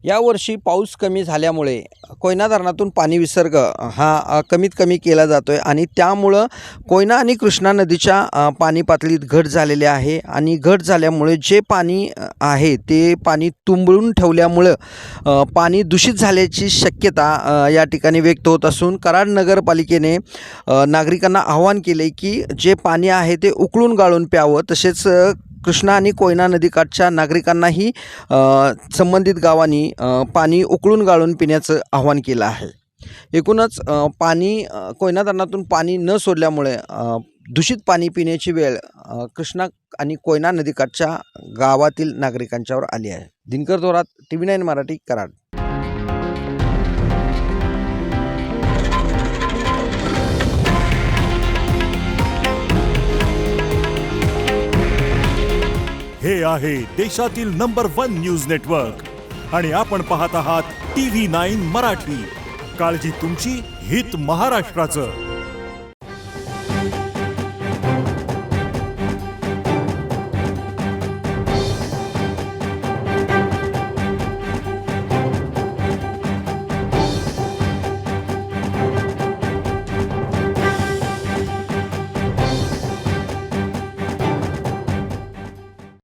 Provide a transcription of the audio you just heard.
यावर्षी पाऊस कमी झाल्यामुळे कोयना धरणातून पाणी विसर्ग हा कमीत कमी केला जातो आहे आणि त्यामुळं कोयना आणि कृष्णा नदीच्या पाणी पातळीत घट झालेली आहे आणि घट झाल्यामुळे जे पाणी आहे ते पाणी तुंबळून ठेवल्यामुळं पाणी दूषित झाल्याची शक्यता या ठिकाणी व्यक्त होत असून कराड नगरपालिकेने नागरिकांना आवाहन केले की जे पाणी आहे ते उकळून गाळून प्यावं, तसेच कृष्णा आणि कोयना नदीकाठच्या नागरिकांनाही संबंधित गावांनी पाणी उकळून गाळून पिण्याचं आवाहन केलं आहे। एकूणच कोयना धरणातून पाणी न सोडल्यामुळे दूषित पाणी पिण्याची वेळ कृष्णा आणि कोयना नदीकाठच्या गावातील नागरिकांच्यावर आली आहे। दिनकर थोरात, TV9 मराठी, कराड। हे आहे देशातील नंबर 1 न्यूज नेटवर्क आणि आपण पाहत आहात TV9 मराठी। काळजी तुमची, हित महाराष्ट्राचं।